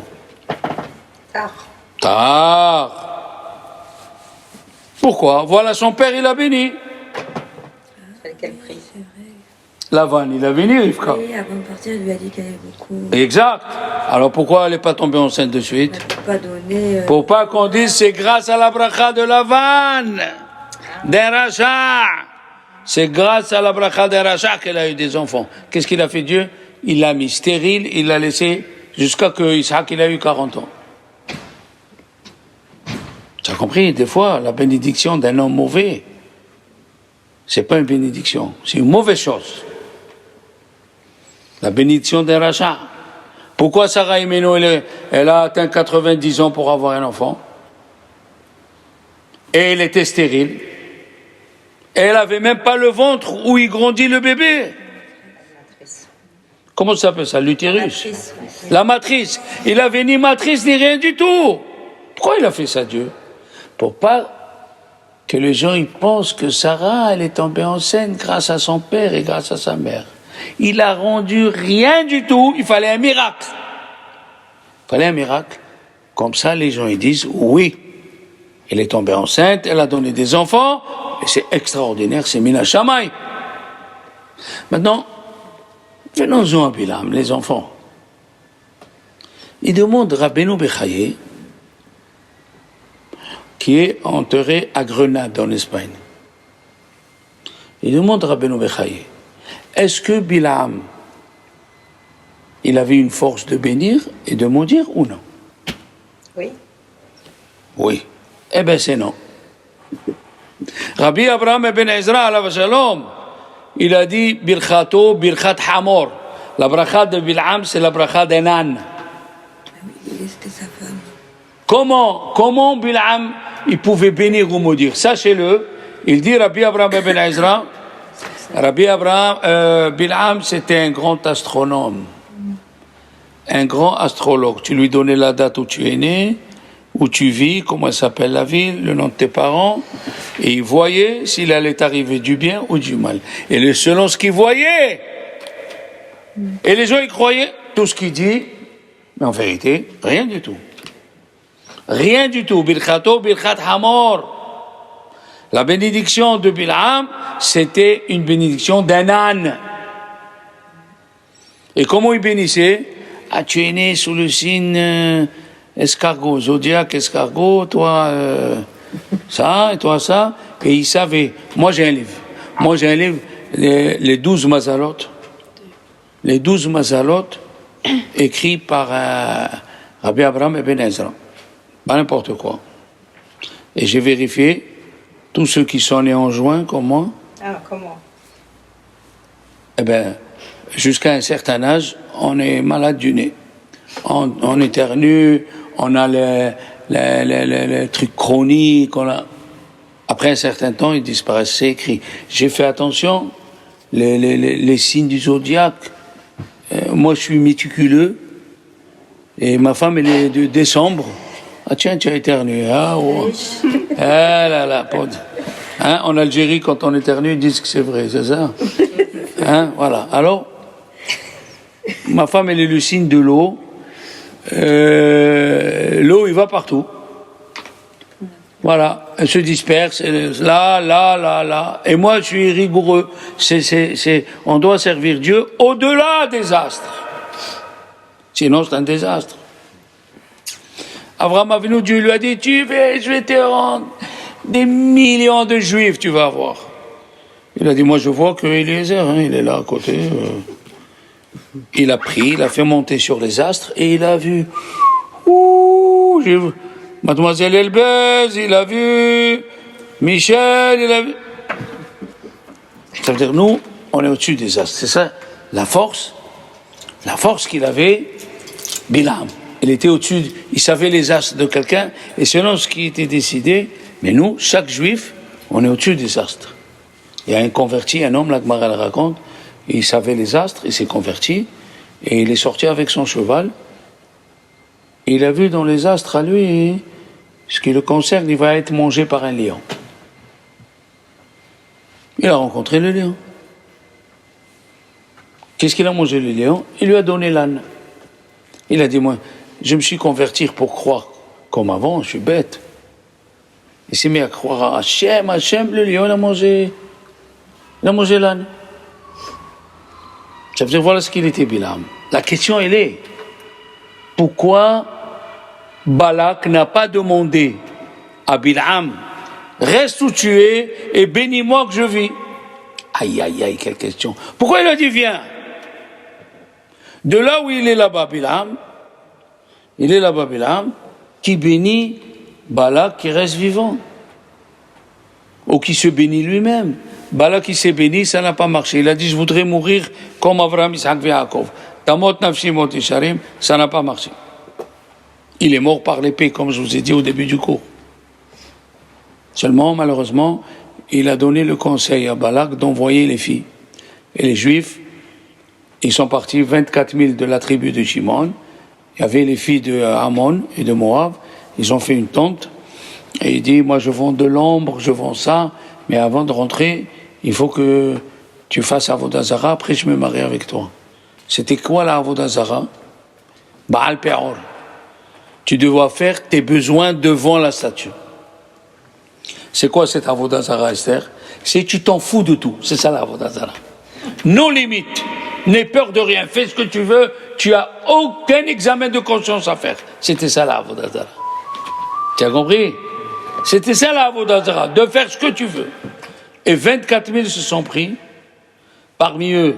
Tard. Pourquoi? Voilà, son père, il a béni. Avec quel prix? Lavan, il a béni Rivka. Oui, avant de partir, il lui a dit qu'il y avait beaucoup. Exact. Alors pourquoi elle n'est pas tombée enceinte de suite? Elle ne peut pas donner. Pour pas qu'on dise c'est grâce à la bracha de Lavan, des rachats. C'est grâce à la bracha des rachats qu'elle a eu des enfants. Qu'est-ce qu'il a fait Dieu? Il l'a mis stérile, il l'a laissé jusqu'à que Isaac il a eu 40 ans. Tu as compris? Des fois, la bénédiction d'un homme mauvais, c'est pas une bénédiction, c'est une mauvaise chose. La bénédiction des rachats. Pourquoi Sarah Imeno, elle a atteint 90 ans pour avoir un enfant? Et elle était stérile. Et elle n'avait même pas le ventre où il grandit le bébé. Comment ça s'appelle ça? L'utérus. La matrice. Il n'avait ni matrice ni rien du tout. Pourquoi il a fait ça, Dieu? Pour pas que les gens ils pensent que Sarah, elle est tombée enceinte grâce à son père et grâce à sa mère. Il a rendu rien du tout, il fallait un miracle. Il fallait un miracle. Comme ça, les gens ils disent, oui, elle est tombée enceinte, elle a donné des enfants, et c'est extraordinaire, c'est Mina Shammai. Maintenant, venons-en à Bilam, les enfants. Il demande Rabbeinu Bechaye, qui est enterré à Grenade, en Espagne. Il demande Rabbeinu Bechaye, est-ce que Bilam, il avait une force de bénir et de maudire ou non? Oui. Oui. Eh bien, c'est non. Rabbi Abraham ibn Ezra, alayhi shalom, il a dit Birchato, Birchat Hamor. La bracha de Bilam, c'est la bracha d'un âne. C'était sa femme. Comment Bilam, il pouvait bénir ou maudire? Sachez-le, il dit Rabbi Abraham ibn Ezra, Bilam, c'était un grand astronome, un grand astrologue. Tu lui donnais la date où tu es né, où tu vis, comment s'appelle la ville, le nom de tes parents, et il voyait s'il allait arriver du bien ou du mal. Et selon ce qu'il voyait, et les gens y croyaient tout ce qu'il dit, mais en vérité, rien du tout. Rien du tout. Birchato, birchat hamor. La bénédiction de Bil'am, c'était une bénédiction d'un âne. Et comment il bénissait? Ah, tu es né sous le signe escargot, zodiaque escargot, toi ça, et toi ça. Et il savait. Moi j'ai un livre. Les 12 mazalot. Les 12 mazalot écrits par Rabbi Abraham Ibn Ezra. Pas n'importe quoi. Et j'ai vérifié. Tous ceux qui sont nés en juin, comme moi, comment? Eh bien, jusqu'à un certain âge, on est malade du nez. On éternue, on a les trucs chroniques, Après un certain temps, ils disparaissent, c'est écrit. J'ai fait attention, les signes du zodiaque. Moi, je suis méticuleux, et ma femme, elle est de décembre. Ah tiens, tu as éternué. Ah, oh. Ah là là, hein, en Algérie, quand on éternue, ils disent que c'est vrai, c'est ça? Hein, voilà. Alors, ma femme, elle est le signe de l'eau. L'eau, il va partout. Voilà. Elle se disperse. Là. Et moi, je suis rigoureux. On doit servir Dieu au-delà des astres. Sinon, c'est un désastre. Abraham Avinu, Dieu lui a dit, je vais te rendre des millions de juifs, tu vas voir. Il a dit, moi je vois que Eliezer, il est là à côté. Il a pris, il a fait monter sur les astres et il a vu. Mademoiselle Elbez, il a vu. Michel, il a vu. Ça veut dire, nous, on est au-dessus des astres. C'est ça, la force qu'il avait, Bilam. Il était au-dessus, il savait les astres de quelqu'un, et selon ce qui était décidé, mais nous, chaque juif, on est au-dessus des astres. Il y a un converti, un homme, la Gemara le raconte, il savait les astres, il s'est converti, et il est sorti avec son cheval, et il a vu dans les astres à lui, ce qui le concerne, il va être mangé par un lion. Il a rencontré le lion. Qu'est-ce qu'il a mangé le lion? Il lui a donné l'âne. Il a dit, moi, je me suis converti pour croire comme avant, je suis bête. Il s'est mis à croire à Hachem, le lion, il a mangé l'âne. Ça veut dire, voilà ce qu'il était, Bilam. La question, elle est, pourquoi Balak n'a pas demandé à Bilam, reste où tu es et bénis-moi que je vis? Aïe, quelle question. Pourquoi il a dit, viens? De là où il est là-bas, Bilam, qui bénit Balak qui reste vivant, ou qui se bénit lui-même. Balak qui s'est béni, ça n'a pas marché. Il a dit, je voudrais mourir comme Abraham, Isaac et Yaakov. Tamot nafshi mot isharim, ça n'a pas marché. Il est mort par l'épée, comme je vous ai dit au début du cours. Seulement, malheureusement, il a donné le conseil à Balak d'envoyer les filles. Et les Juifs, ils sont partis 24 000 de la tribu de Shimon. Il y avait les filles de Ammon et de Moab. Ils ont fait une tente. Et il dit, moi je vends de l'ombre, je vends ça. Mais avant de rentrer, il faut que tu fasses Avodah Zara. Après, je me marie avec toi. C'était quoi la Avodah Zara? Baal Peor. Tu dois faire tes besoins devant la statue. C'est quoi cette Avodah Zara, Esther? C'est tu t'en fous de tout. C'est ça la Avodah Zara. Nos limites. N'aie peur de rien. Fais ce que tu veux. Tu as aucun examen de conscience à faire. C'était ça la Avodah Zara. Tu as compris? C'était ça la Avodah Zara. De faire ce que tu veux. Et 24 000 se sont pris. Parmi eux,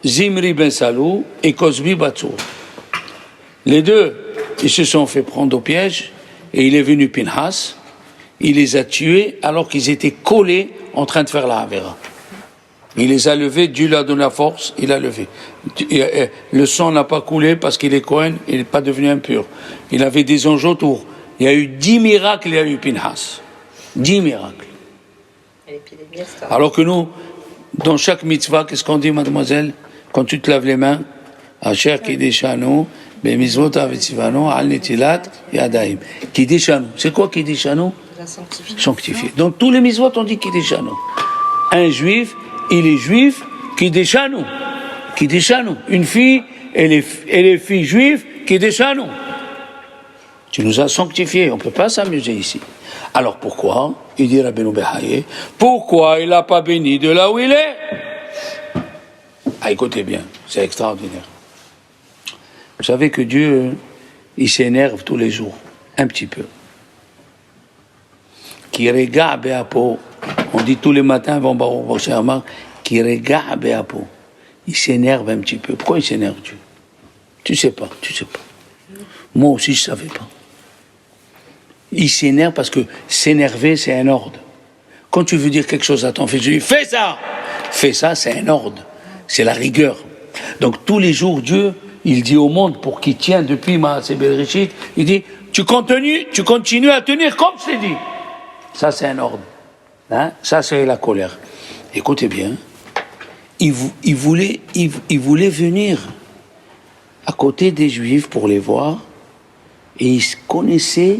Zimri ben Salou et Cosbi Batsour. Les deux, ils se sont fait prendre au piège. Et il est venu Pinhas. Il les a tués alors qu'ils étaient collés en train de faire la Havera. Il les a levés, Dieu lui a donné la force, il a levé. Le sang n'a pas coulé parce qu'il est Cohen, il n'est pas devenu impur. Il avait des anges autour. Il y a eu 10 miracles, il y a eu Pinhas. 10 miracles. Alors que nous, dans chaque mitzvah, qu'est-ce qu'on dit, mademoiselle? Quand tu te laves les mains, Asher Kideshanu, Bemizvot Avetzivanu, Al Netilat, Yadaim. Kideshanu. C'est quoi Kideshanu? Sanctifié. Donc tous les mitzvot, on dit Kideshanu. Un juif, il est juif, Kideshanu. Kideshanu. Une fille, elle est fille juive, Kideshanu. Tu nous as sanctifiés, on ne peut pas s'amuser ici. Alors pourquoi, il dit Rabbeinu Behaye, pourquoi il n'a pas béni de là où il est? Ah, écoutez bien, c'est extraordinaire. Vous savez que Dieu, il s'énerve tous les jours, un petit peu. Qui regarde Béapo, on dit tous les matins avant Baruch Moshe Amar, qui regarde Béapo, il s'énerve un petit peu. Pourquoi il s'énerve Dieu? Tu sais pas. Moi aussi je savais pas. Il s'énerve parce que s'énerver c'est un ordre. Quand tu veux dire quelque chose à ton fils, tu dis fais ça. Fais ça, c'est un ordre. C'est la rigueur. Donc tous les jours Dieu, il dit au monde pour qu'il tienne depuis Maaseh Bereshit, il dit tu continues à tenir comme je t'ai dit. Ça c'est un ordre. Hein? Ça c'est la colère. Écoutez bien. Il voulait venir à côté des Juifs pour les voir, et il connaissait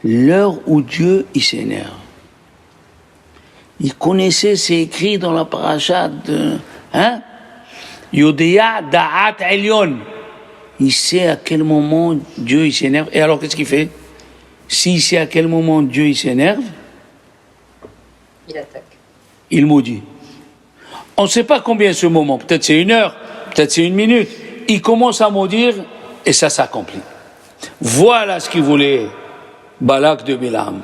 l'heure où Dieu il s'énerve. Il connaissait, c'est écrit dans la paracha de Yodéa Da'at Elyon. Il sait à quel moment Dieu il s'énerve. Et alors qu'est-ce qu'il fait? S'il sait à quel moment Dieu il s'énerve, il attaque. Il maudit. On ne sait pas combien ce moment, peut-être c'est 1 heure, peut-être c'est 1 minute. Il commence à maudire et ça s'accomplit. Voilà ce qu'il voulait Balak de Bilam.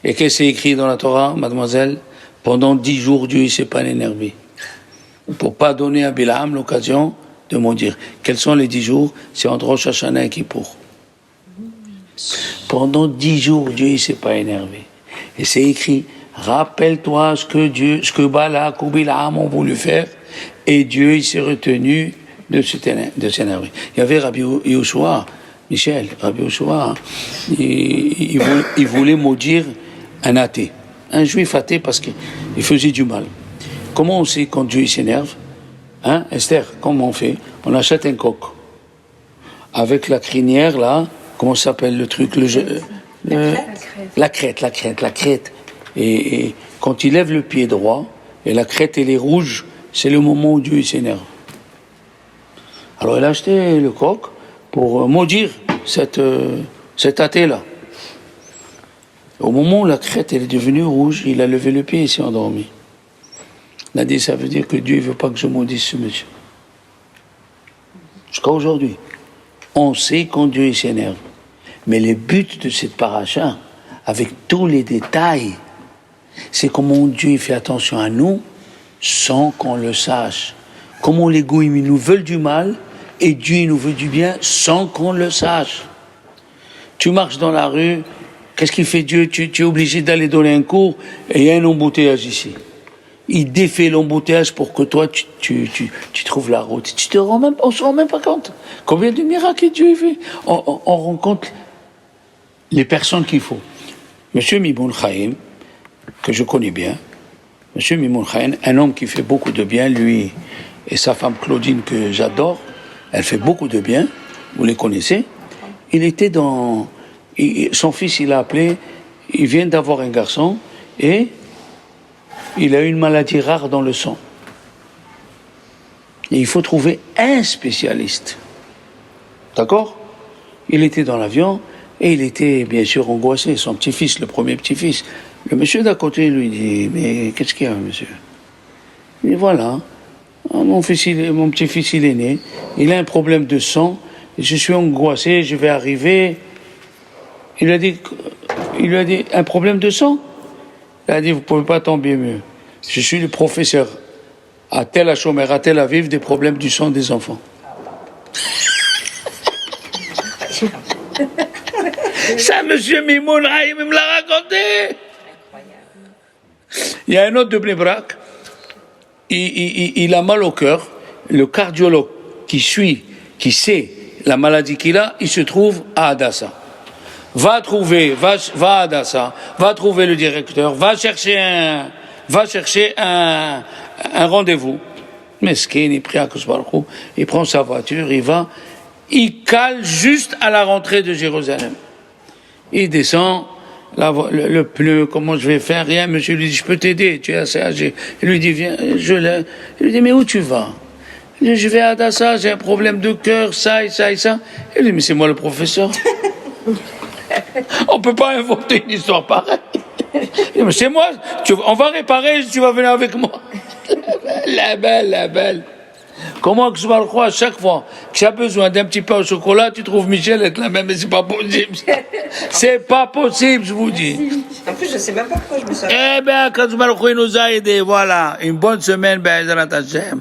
Et qu'est-ce qui est écrit dans la Torah, mademoiselle? Pendant 10 jours, Dieu ne s'est pas énervé. Pour ne pas donner à Bilam l'occasion de maudire. Quels sont les 10 jours? C'est entre Rosh Hashanah et Kippour. Pendant 10 jours, Dieu ne s'est pas énervé. Et c'est écrit, rappelle-toi ce que Balak ou Bilam ont voulu faire, et Dieu il s'est retenu de s'énerver. Il y avait Rabbi Yoshua, Michel, Rabbi Yoshua, il voulait maudire un athée, un juif athée parce qu'il faisait du mal. Comment on sait quand Dieu il s'énerve? Hein, Esther, comment on fait? On achète un coq avec la crinière là, comment s'appelle le truc? La crête. Et quand il lève le pied droit, et la crête elle est rouge, c'est le moment où Dieu il s'énerve. Alors il a acheté le coq pour maudire cet athée-là. Au moment où la crête elle est devenue rouge, il a levé le pied et s'est endormi. Il a dit, ça veut dire que Dieu ne veut pas que je maudisse ce monsieur. Jusqu'à aujourd'hui. On sait quand Dieu il s'énerve. Mais le but de cette paracha, avec tous les détails, c'est comment Dieu fait attention à nous sans qu'on le sache. Comment les goïms nous veulent du mal et Dieu nous veut du bien sans qu'on le sache. Tu marches dans la rue, qu'est-ce qu'il fait Dieu? Tu es obligé d'aller donner un cours et il y a un embouteillage ici. Il défait l'embouteillage pour que toi tu trouves la route. On ne se rend même pas compte. Combien de miracles Dieu fait? On rencontre les personnes qu'il faut. Monsieur Mimoun Chaim, que je connais bien, Monsieur Mimoun Chaim, un homme qui fait beaucoup de bien, lui et sa femme Claudine que j'adore, elle fait beaucoup de bien, vous les connaissez. Il était son fils il a appelé, il vient d'avoir un garçon et il a une maladie rare dans le sang. Et il faut trouver un spécialiste. D'accord? Il était dans l'avion et il était bien sûr angoissé. Son petit-fils, le premier petit-fils. Le monsieur d'à côté lui dit, mais qu'est-ce qu'il y a, monsieur? Il dit, voilà, mon petit-fils il est né, il a un problème de sang, je suis angoissé, je vais arriver. Il lui a dit, un problème de sang? Il a dit, vous ne pouvez pas tomber mieux. Je suis le professeur à Tel HaShomer, à Tel Aviv, des problèmes du sang des enfants. Ça, monsieur Mimoun Haïm me l'a raconté. Il y a un autre de Bnei Brak, il a mal au cœur. Le cardiologue qui sait la maladie qu'il a, il se trouve à Hadassah. Va à Hadassah, va trouver le directeur, va chercher un rendez-vous. Mesquine, il prie à Kosbarkou, il prend sa voiture, il cale juste à la rentrée de Jérusalem. Il descend, le pneu, comment je vais faire? Rien, monsieur lui dit, je peux t'aider, tu es assez âgé. Il lui dit, viens, il lui dit, mais où tu vas? Il dit, je vais à Adassa, j'ai un problème de cœur, ça et ça et ça. Il dit, mais c'est moi le professeur. On ne peut pas inventer une histoire pareille. Il dit, mais c'est moi, on va réparer, tu vas venir avec moi. La belle. Comment que je le crois à chaque fois que tu as besoin d'un petit pain au chocolat, tu trouves Michel être la même, mais c'est pas possible. C'est pas possible, je vous dis. En plus, je sais même pas pourquoi je me suis... Eh bien, quand je me nous a aidés, voilà, une bonne semaine, ben, Hashem.